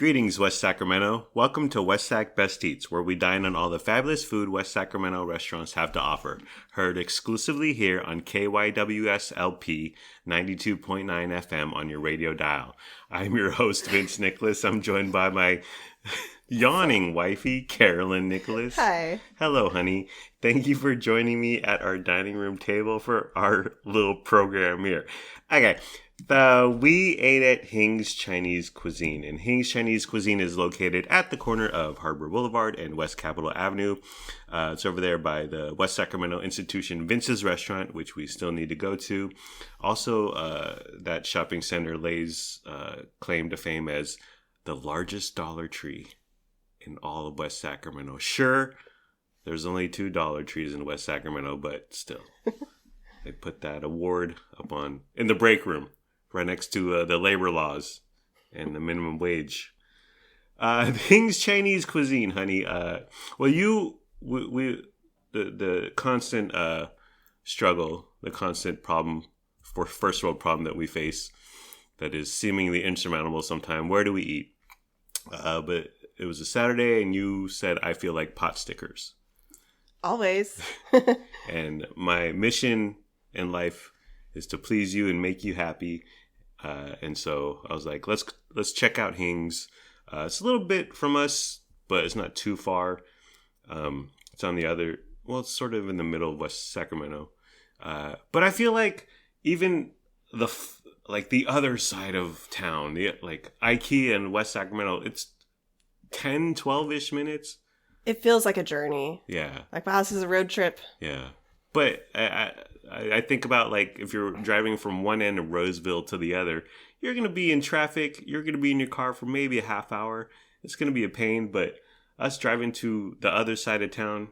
Greetings, West Sacramento. Welcome to West Sac Best Eats, where we dine on all the fabulous food West Sacramento restaurants have to offer. Heard exclusively here on KYWS LP 92.9 FM on your radio dial. I'm your host, Vince Nicholas. I'm joined by my yawning wifey, Carolyn Nicholas. Hi. Hello, honey. Thank you for joining me at our dining room table for our little program here. Okay. We ate at Hing's Chinese Cuisine, and Hing's Chinese Cuisine is located at the corner of Harbor Boulevard and West Capitol Avenue. It's over there by the West Sacramento Institution Vince's Restaurant, which we still need to go to. Also, that shopping center lays claim to fame as the largest Dollar Tree in all of West Sacramento. Sure, there's only 2 Dollar Trees in West Sacramento, but still. They put that award up in the break room. Right next to the labor laws and the minimum wage. Hing's Chinese Cuisine, honey. The constant struggle, the constant problem, first world problem that we face that is seemingly insurmountable sometime. Where do we eat? But it was a Saturday and you said, I feel like pot stickers. Always. And my mission in life is to please you and make you happy. And so I was like, let's check out Hing's. It's a little bit from us, but it's not too far. It's on it's sort of in the middle of West Sacramento. But I feel like even the other side of town, like IKEA and West Sacramento, it's 10, 12-ish minutes. It feels like a journey. Yeah. Like, wow, this is a road trip. Yeah. But I think about, like, if you're driving from one end of Roseville to the other, you're going to be in traffic. You're going to be in your car for maybe a half hour. It's going to be a pain. But us driving to the other side of town,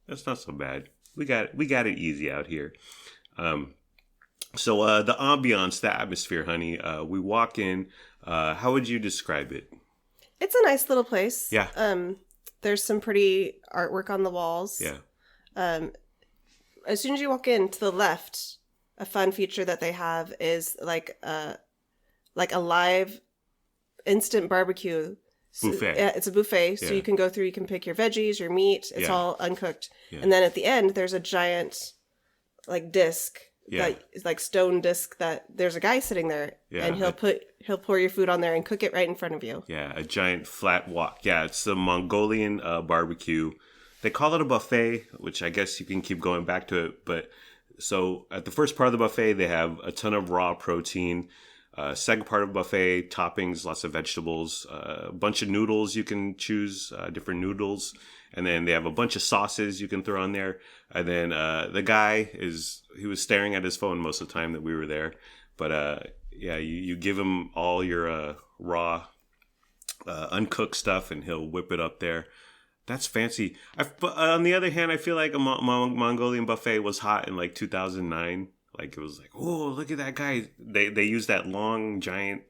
that's not so bad. We got it easy out here. So the ambiance, the atmosphere, honey, we walk in. How would you describe it? It's a nice little place. Yeah. There's some pretty artwork on the walls. Yeah. As soon as you walk in to the left, a fun feature that they have is like a live instant barbecue Buffet. It's a buffet, so you can go through. You can pick your veggies, your meat. It's all uncooked, and then at the end, there's a giant disc, stone disc that there's a guy sitting there, and he'll pour your food on there and cook it right in front of you. Yeah, a giant flat wok. Yeah, it's the Mongolian barbecue. They call it a buffet, which I guess you can keep going back to it. But so at the first part of the buffet, they have a ton of raw protein. Second part of the buffet, toppings, lots of vegetables, a bunch of noodles. You can choose different noodles. And then they have a bunch of sauces you can throw on there. And then the guy he was staring at his phone most of the time that we were there. But you give him all your raw, uncooked stuff and he'll whip it up there. That's fancy. But on the other hand, I feel like a Mongolian buffet was hot in 2009. Like, it was like, oh, look at that guy. They use that long, giant.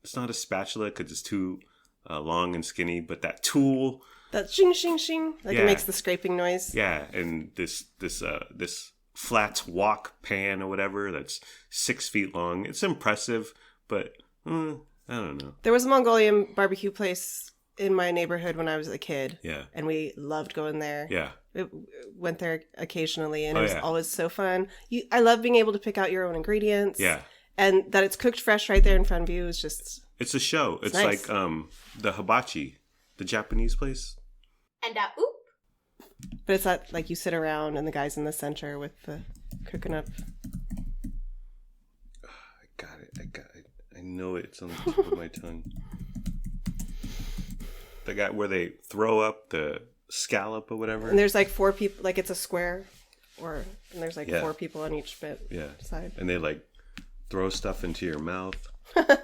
It's not a spatula because it's too long and skinny, but that tool. That shing, shing, shing. It makes the scraping noise. Yeah, and this flat wok pan or whatever that's 6 feet long. It's impressive, but I don't know. There was a Mongolian barbecue place in my neighborhood when I was a kid. Yeah. And we loved going there. Yeah. It went there occasionally, and it was always so fun. I love being able to pick out your own ingredients. Yeah. And that it's cooked fresh right there in front of you is just... It's a show. It's nice. Like the hibachi, the Japanese place. And oop. But it's not like you sit around and the guy's in the center with the cooking up. I got it. I know it's on the tip of my tongue. The guy where they throw up the scallop or whatever. And there's 4 people, it's a square, and there's 4 people on each side. And they throw stuff into your mouth. And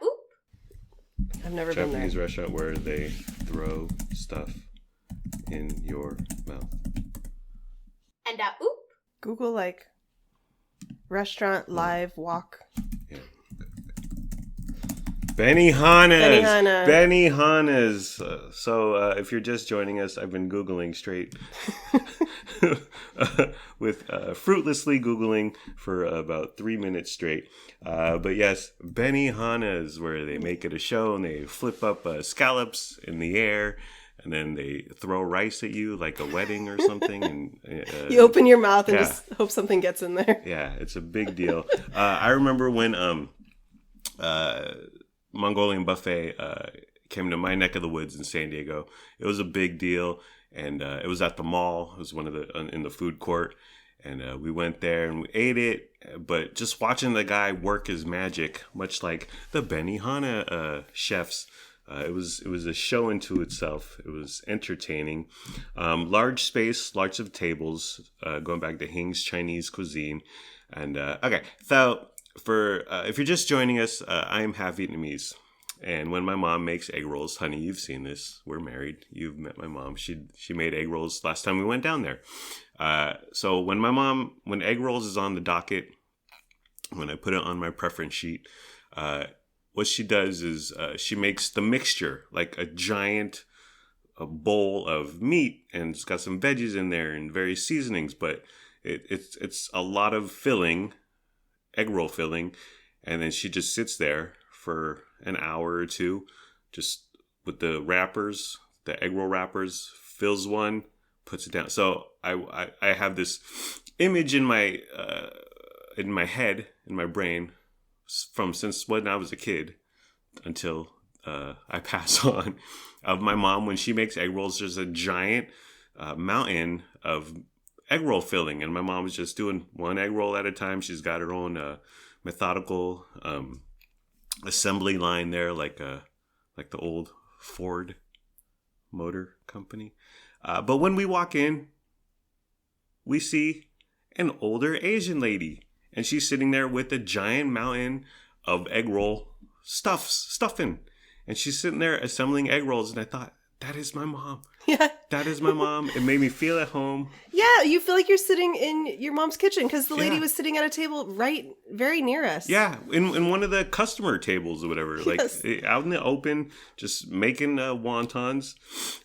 oop. I've never been there. Japanese restaurant where they throw stuff in your mouth. And oop. Google restaurant live wok. Yeah. Benihana's. Benihana's. If you're just joining us, I've been Googling straight. With fruitlessly Googling for about 3 minutes straight. But yes, Benihana's, where they make it a show and they flip up scallops in the air. And then they throw rice at you like a wedding or something. And you open your mouth and just hope something gets in there. Yeah, it's a big deal. I remember when Mongolian buffet came to my neck of the woods in San Diego. It was a big deal, and it was at the mall. It was one of the in the food court, and we went there and we ate it. But just watching the guy work his magic, much like the Benihana chefs. It was a show unto itself. It was entertaining. Large space, lots of tables, going back to Hing's Chinese cuisine. And okay, so for if you're just joining us, I am half Vietnamese. And when my mom makes egg rolls, honey, you've seen this. We're married. You've met my mom. She made egg rolls last time we went down there. So when egg rolls is on the docket, when I put it on my preference sheet, what she does is she makes the mixture, like a giant bowl of meat, and it's got some veggies in there and various seasonings, but it's a lot of filling, egg roll filling, and then she just sits there for an hour or two, just with the wrappers, the egg roll wrappers, fills one, puts it down. So I have this image in my head, in my brain, from since when I was a kid until I pass on, of my mom when she makes egg rolls. There's a giant mountain of egg roll filling, and my mom was just doing one egg roll at a time. She's got her own methodical assembly line there, like the old Ford Motor Company. But when we walk in, we see an older Asian lady. And she's sitting there with a giant mountain of egg roll stuffing. And she's sitting there assembling egg rolls. And I thought, that is my mom. Yeah. That is my mom. It made me feel at home. Yeah, you feel like you're sitting in your mom's kitchen because the lady was sitting at a table right very near us. Yeah, in one of the customer tables or whatever. Yes. Like out in the open, just making wontons.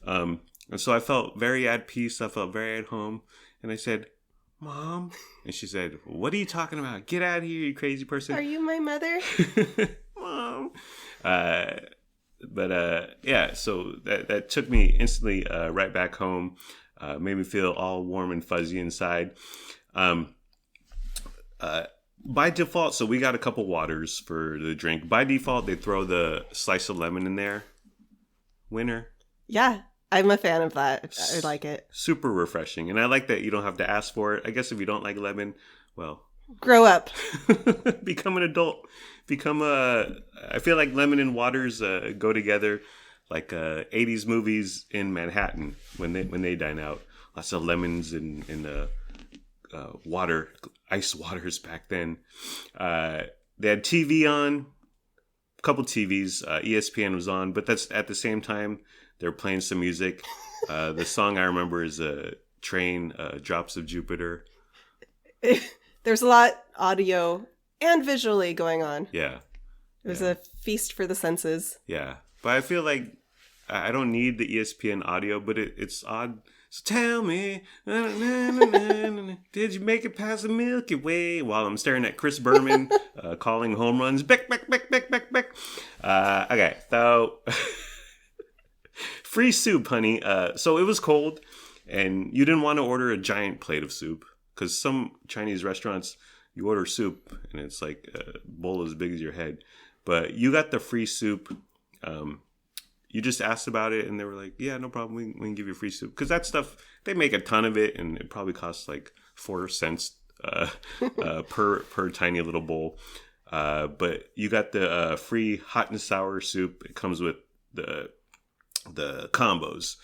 And so I felt very at peace. I felt very at home. And I said, Mom. And she said, what are you talking about? Get out of here, you crazy person. Are you my mother? Mom. Yeah, so that took me instantly right back home. Made me feel all warm and fuzzy inside. By default, so we got a couple waters for the drink. By default, they throw the slice of lemon in there. Winner. Yeah. I'm a fan of that. I like it. Super refreshing. And I like that you don't have to ask for it. I guess if you don't like lemon, well... grow up. Become an adult. I feel like lemon and waters go together like 80s movies in Manhattan when they dine out. Lots of lemons in water, ice waters back then. They had TV on, a couple TVs. ESPN was on, but that's at the same time... they're playing some music. The song I remember is Train, Drops of Jupiter. There's a lot audio and visually going on. Yeah. It was a feast for the senses. Yeah. But I feel like I don't need the ESPN audio, but it's odd. So tell me, did you make it past the Milky Way? While I'm staring at Chris Berman calling home runs. Beck. Okay, so... free soup, honey. So it was cold, and you didn't want to order a giant plate of soup because some Chinese restaurants, you order soup, and it's like a bowl as big as your head. But you got the free soup. You just asked about it, and they were like, yeah, no problem. We can give you free soup. Because that stuff, they make a ton of it, and it probably costs like 4 cents per tiny little bowl. But you got the free hot and sour soup. It comes with the combos.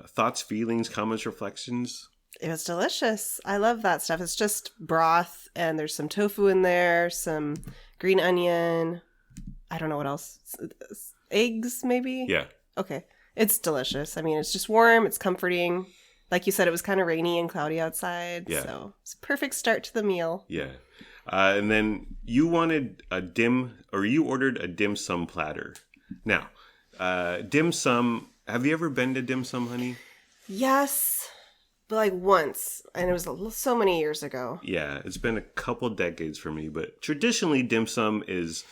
Thoughts, feelings, comments, reflections. It was delicious. I love that stuff. It's just broth, and there's some tofu in there, some green onion. I don't know what else. Eggs, maybe? Yeah. Okay. It's delicious. I mean, it's just warm. It's comforting. Like you said, it was kind of rainy and cloudy outside. Yeah. So it's a perfect start to the meal. Yeah. And then you wanted you ordered a dim sum platter. Now, dim sum, have you ever been to dim sum, honey? Yes, but like once, and it was so many years ago. Yeah, it's been a couple decades for me, but traditionally dim sum is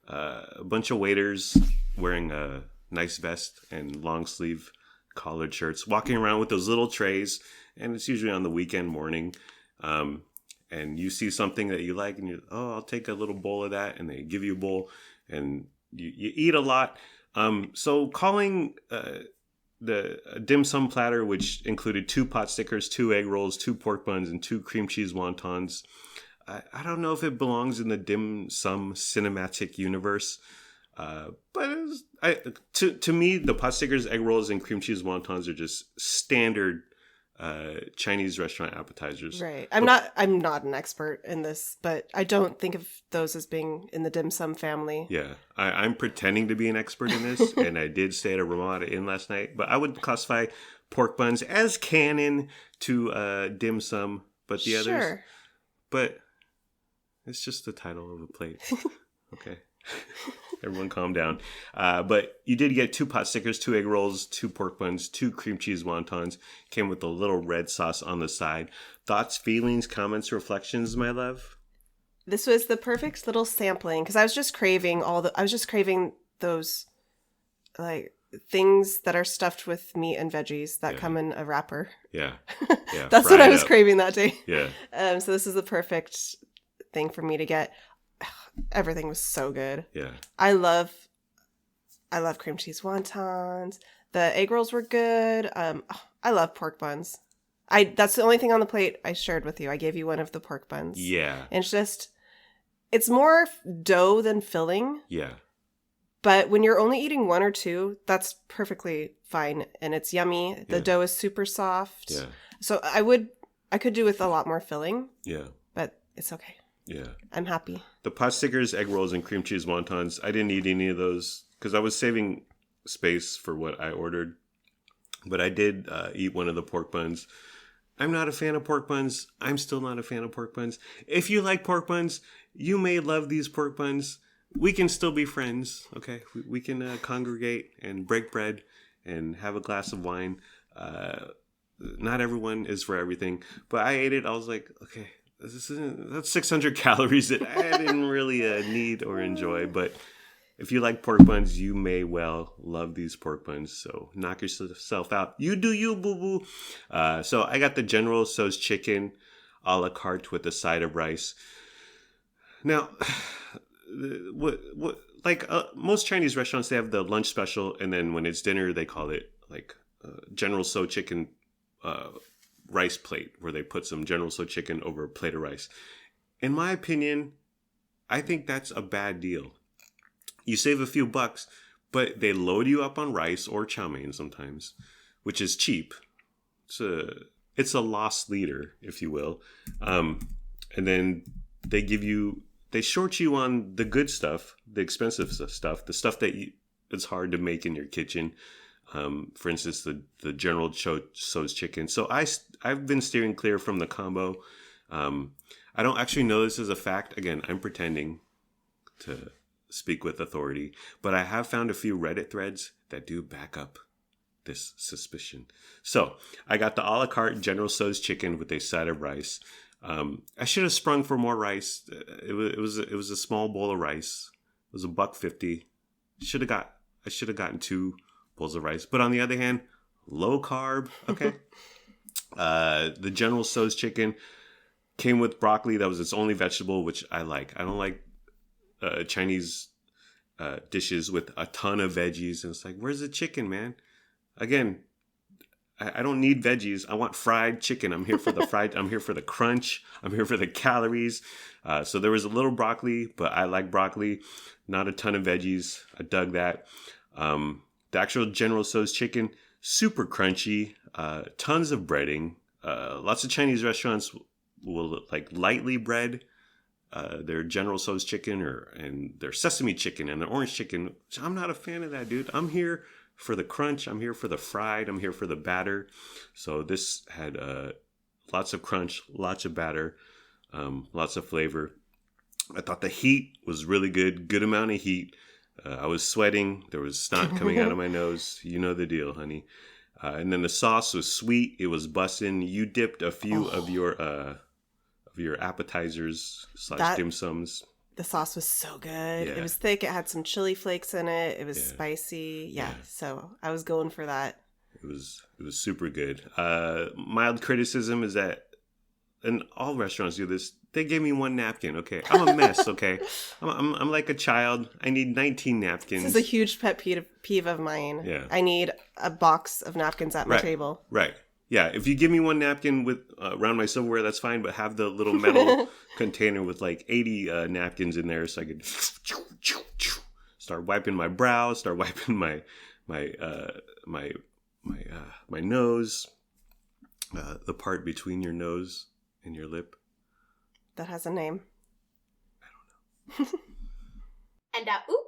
a bunch of waiters wearing a nice vest and long sleeve collared shirts, walking around with those little trays, and it's usually on the weekend morning. And you see something that you like, and I'll take a little bowl of that, and they give you a bowl, and you eat a lot. So calling the dim sum platter, which included 2 pot stickers, 2 egg rolls, 2 pork buns, and 2 cream cheese wontons, I don't know if it belongs in the dim sum cinematic universe. But to me, the pot stickers, egg rolls, and cream cheese wontons are just standard Chinese restaurant appetizers. Right. I'm not an expert in this, but I don't think of those as being in the dim sum family. Yeah. I'm pretending to be an expert in this, and I did stay at a Ramada Inn last night, but I would classify pork buns as canon to dim sum, but the others. But it's just the title of a plate. Okay. Everyone calm down. But you did get 2 pot stickers, 2 egg rolls, 2 pork buns, 2 cream cheese wontons. Came with a little red sauce on the side. Thoughts, feelings, comments, reflections, my love? This was the perfect little sampling because I was just craving those like things that are stuffed with meat and veggies that come in a wrapper. Yeah. Yeah. That's what I was craving that day. Yeah. So this is the perfect thing for me to get. Everything was so good. Yeah. I love cream cheese wontons. The egg rolls were good. I love pork buns. That's the only thing on the plate I shared with you. I gave you one of the pork buns. Yeah. And it's more dough than filling. Yeah. But when you're only eating 1 or 2, that's perfectly fine. And it's yummy. The dough is super soft. Yeah. So I could do with a lot more filling. Yeah. But it's okay. Yeah. I'm happy. The pot stickers, egg rolls, and cream cheese wontons, I didn't eat any of those because I was saving space for what I ordered. But I did eat one of the pork buns. I'm not a fan of pork buns. I'm still not a fan of pork buns. If you like pork buns, you may love these pork buns. We can still be friends, okay? We can congregate and break bread and have a glass of wine. Not everyone is for everything. But I ate it. I was like, okay. That's 600 calories that I didn't really need or enjoy. But if you like pork buns, you may well love these pork buns. So knock yourself out. You do you, boo-boo. So I got the General Tso's chicken a la carte with a side of rice. Now, most Chinese restaurants, they have the lunch special. And then when it's dinner, they call it like General Tso chicken rice plate where they put some General Tso chicken over a plate of rice. In my opinion, I think that's a bad deal. You save a few bucks, but they load you up on rice or chow mein sometimes, which is cheap. It's a lost leader, if you will. And then they short you on the good stuff, the expensive stuff, the stuff that it's hard to make in your kitchen. For instance, the General Tso's chicken. So I've been steering clear from the combo. I don't actually know this as a fact. Again, I'm pretending to speak with authority, but I have found a few Reddit threads that do back up this suspicion. So I got the a la carte General Tso's chicken with a side of rice. I should have sprung for more rice. It was a small bowl of rice. It was $1.50. I should have gotten 2 bowls of rice. But on the other hand, low carb. Okay. The General Tso's chicken came with broccoli. That was its only vegetable, which I like. I don't like Chinese dishes with a ton of veggies. And it's like, where's the chicken, man? Again, I don't need veggies. I want fried chicken. I'm here for the fried. I'm here for the crunch. I'm here for the calories. So there was a little broccoli, but I like broccoli. Not a ton of veggies. I dug that. The actual General Tso's chicken, super crunchy. Tons of breading. Lots of Chinese restaurants will like lightly bread their General Tso's chicken and their sesame chicken and their orange chicken. I'm not a fan of that, dude. I'm here for the crunch. I'm here for the fried. I'm here for the batter. So this had lots of crunch, lots of batter, lots of flavor. I thought the heat was really good amount of heat. I was sweating. There was snot coming out of my nose. You know the deal, honey. And then the sauce was sweet. It was bussin'. You dipped a few of your appetizers / dim sums. The sauce was so good. Yeah. It was thick. It had some chili flakes in it. It was spicy. Yeah. So I was going for that. It was super good. Mild criticism is that, and all restaurants do this, they gave me 1 napkin. Okay, I'm a mess. Okay, I'm like a child. I need 19 napkins. This is a huge pet peeve of mine. Yeah, I need a box of napkins at my table. Right. Yeah. If you give me 1 napkin with around my silverware, that's fine. But have the little metal container with like 80 napkins in there, so I could start wiping my brow, start wiping my nose, the part between your nose and your lip. That has a name. I don't know. And oop.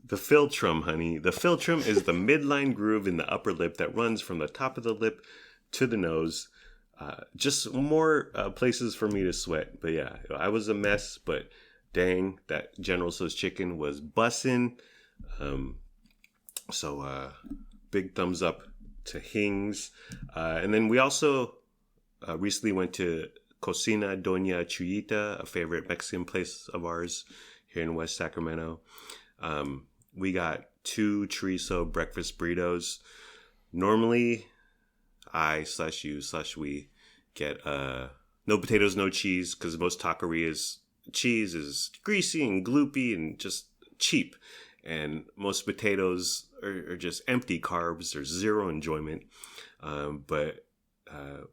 The philtrum, honey. The philtrum is the midline groove in the upper lip that runs from the top of the lip to the nose. Just more places for me to sweat. But yeah, I was a mess, but dang, that General Tso's chicken was bussin'. So big thumbs up to Hing's. And then we also recently went to Cuisine Doña Chuyita, a favorite Mexican place of ours here in West Sacramento. We got 2 chorizo breakfast burritos. Normally, I/you/we get no potatoes, no cheese, because most taquerias, cheese is greasy and gloopy and just cheap. And most potatoes are just empty carbs. There's zero enjoyment. But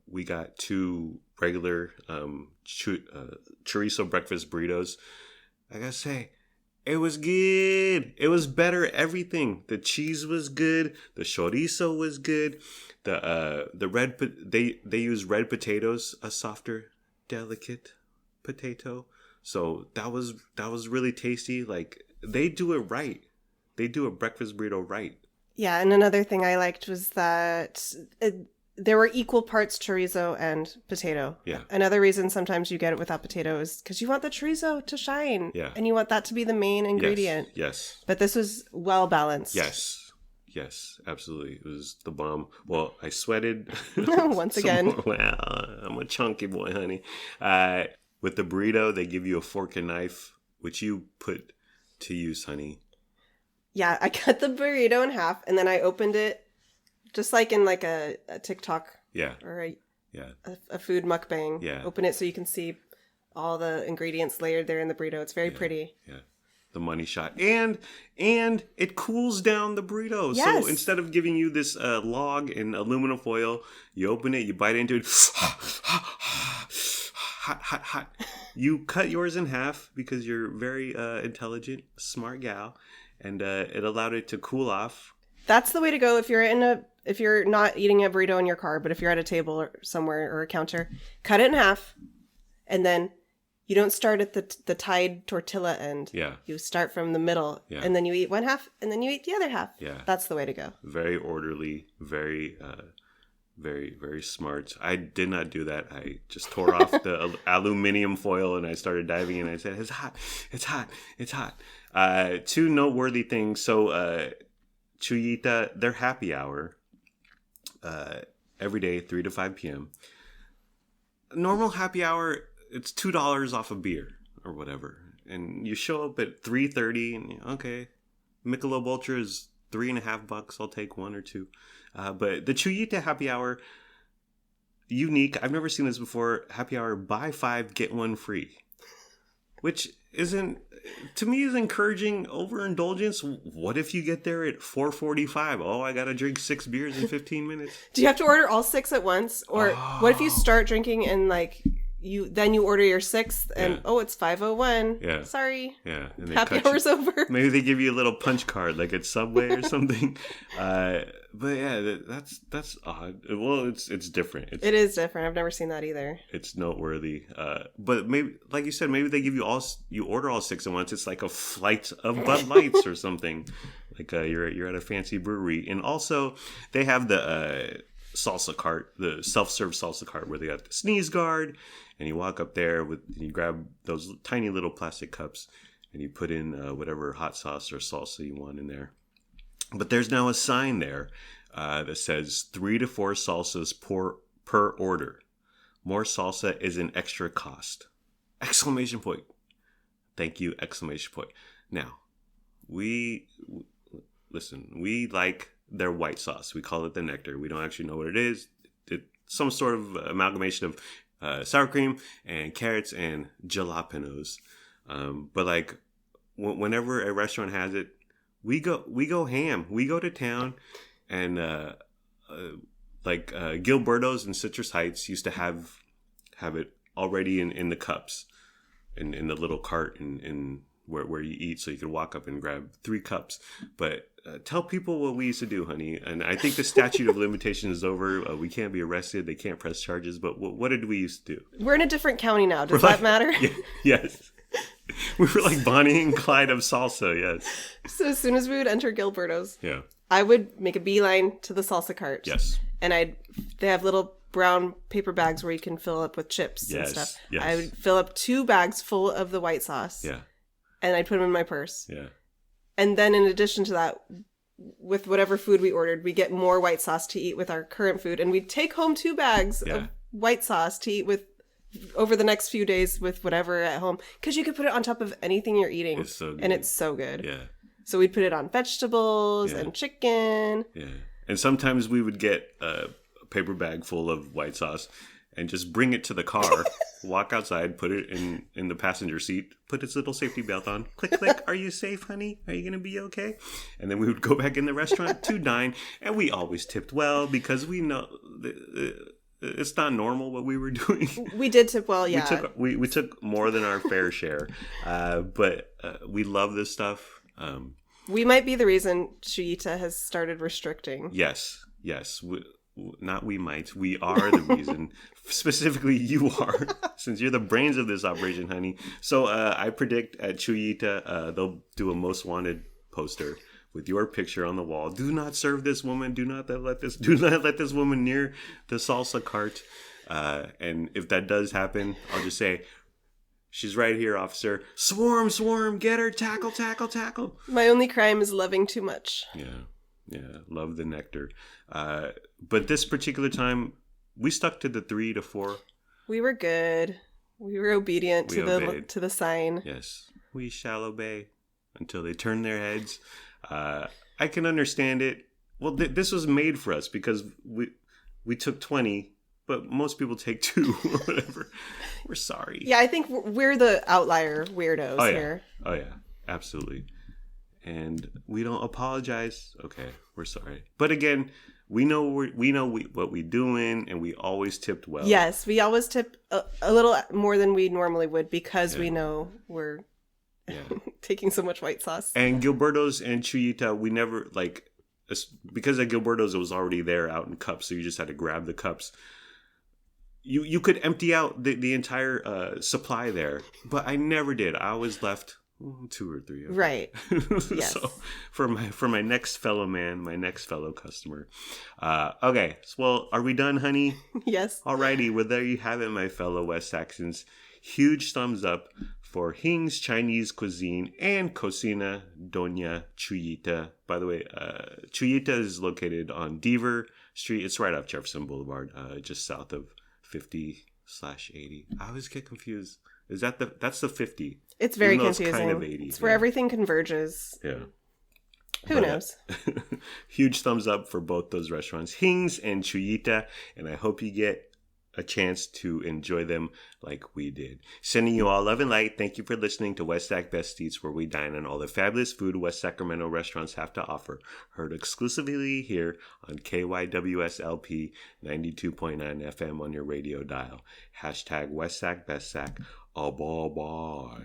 we got 2 regular chorizo breakfast burritos. I gotta say, it was good. It was better everything. The cheese was good. The chorizo was good. They use red potatoes, a softer, delicate potato. So that was really tasty. Like, they do it right. They do a breakfast burrito right. Yeah, and another thing I liked was that there were equal parts chorizo and potato. Yeah. Another reason sometimes you get it without potato is because you want the chorizo to shine. Yeah. And you want that to be the main ingredient. Yes. But this was well balanced. Yes, absolutely. It was the bomb. Well, I sweated. Once again. Well, I'm a chunky boy, honey. With the burrito, they give you a fork and knife, which you put to use, honey. Yeah, I cut the burrito in half, and then I opened it just like in like a TikTok. Yeah. Or a food mukbang. Yeah. Open it so you can see all the ingredients layered there in the burrito. It's very pretty. Yeah. The money shot. And it cools down the burrito. Yes. So instead of giving you this log in aluminum foil, you open it, you bite into it. Hot. You cut yours in half because you're very intelligent, smart gal. And it allowed it to cool off. That's the way to go if you're not eating a burrito in your car, but if you're at a table or somewhere or a counter, cut it in half, and then you don't start at the tied tortilla end. Yeah. You start from the middle, and then you eat one half, and then you eat the other half. Yeah. That's the way to go. Very orderly, very, very, very smart. I did not do that. I just tore off the aluminum foil and I started diving in. I said, "It's hot, it's hot, it's hot." 2 noteworthy things. So, Chuyita, their happy hour, every day, 3 to 5 p.m. Normal happy hour, it's $2 off a beer or whatever. And you show up at 3:30 and okay, Michelob Ultra is $3.50. I'll take 1 or 2. But the Chuyita happy hour, unique. I've never seen this before. Happy hour, buy 5, get 1 free. Which isn't, to me, is encouraging overindulgence. What if you get there at 4:45? Oh, I gotta drink 6 beers in 15 minutes. Do you have to order all 6 at once? Or what if you start drinking and like you order your 6th and it's 5:01? Yeah. Sorry. Yeah. And Happy hour's over. Maybe they give you a little punch card like at Subway or something. But yeah, that's odd. Well, it's different. It is different. I've never seen that either. It's noteworthy. But maybe, like you said, maybe they give you order all 6 at once. It's like a flight of Bud Lights or something. Like you're at a fancy brewery. And also they have the salsa cart, the self-serve salsa cart where they got the sneeze guard, and you walk up there you grab those tiny little plastic cups and you put in whatever hot sauce or salsa you want in there. But there's now a sign there that says 3 to 4 salsas per order. More salsa is an extra cost! Exclamation point. Thank you! Exclamation point. Now, we like their white sauce. We call it the nectar. We don't actually know what it is. It's some sort of amalgamation of sour cream and carrots and jalapenos. But like whenever a restaurant has it, we go ham. We go to town, and Gilberto's in Citrus Heights used to have it already in the cups, in the little cart in where you eat, so you could walk up and grab 3 cups. But tell people what we used to do, honey. And I think the statute of limitations is over. We can't be arrested. They can't press charges. But what did we used to do? We're in a different county now. Does that matter? Yes. We were like Bonny and Clyde of salsa, yes. So as soon as we would enter Gilberto's, yeah, I would make a beeline to the salsa cart. Yes. And they have little brown paper bags where you can fill up with chips and stuff. Yes. I would fill up 2 bags full of the white sauce. Yeah. And I'd put them in my purse. Yeah. And then in addition to that, with whatever food we ordered, we get more white sauce to eat with our current food. And we'd take home 2 bags of white sauce to eat with over the next few days with whatever at home. Because you could put it on top of anything you're eating. It's so good. And it's so good. Yeah. So we'd put it on vegetables and chicken. Yeah. And sometimes we would get a paper bag full of white sauce and just bring it to the car, walk outside, put it in the passenger seat, put its little safety belt on, click, click, are you safe, honey? Are you going to be okay? And then we would go back in the restaurant to dine, and we always tipped well because we know it's not normal what we were doing. We did tip well, yeah. We took more than our fair share, but we love this stuff. We might be the reason Chuyita has started restricting. Yes. We are the reason. Specifically, you are, since you're the brains of this operation, honey. So I predict at Chuyita, they'll do a most wanted poster with your picture on the wall. Do not serve this woman. Do not let this woman near the salsa cart. And if that does happen, I'll just say, she's right here, officer. Swarm, get her, tackle. My only crime is loving too much. Yeah, love the nectar. But this particular time, we stuck to the 3 to 4. We were good. We were obedient to the sign. Yes, we shall obey until they turn their heads. I can understand it. Well, this was made for us because we took 20, but most people take 2 or whatever. We're sorry. Yeah, I think we're the outlier weirdos here. Oh yeah, absolutely. And we don't apologize. Okay, we're sorry. But again, we know what we're doing, and we always tipped well. Yes, we always tip a little more than we normally would because we know we're taking so much white sauce. And Gilberto's and Chuyita, we never because at Gilberto's it was already there out in cups, so you just had to grab the cups. You could empty out the entire supply there, but I never did. I always left 2 or 3 of them. Right. Yes. So for my next fellow man, my next fellow customer. Okay. So, well, are we done, honey? Yes. Alrighty. Well, there you have it, my fellow West Saxons. Huge thumbs up for Hing's Chinese Cuisine and Cocina Doña Chuyita. By the way, Chuyita is located on Deaver Street. It's right off Jefferson Boulevard, just south of 50/80. I always get confused. Is that's the 50? It's very confusing. It's kind of 80. It's where everything converges. Yeah. Who knows? Huge thumbs up for both those restaurants, Hing's and Chuyita, and I hope you get a chance to enjoy them like we did. Sending you all love and light. Thank you for listening to West Sac Best Eats, where we dine on all the fabulous food West Sacramento restaurants have to offer. Heard exclusively here on KYWSLP 92.9 FM on your radio dial. # West Sac Best Sac. Bye.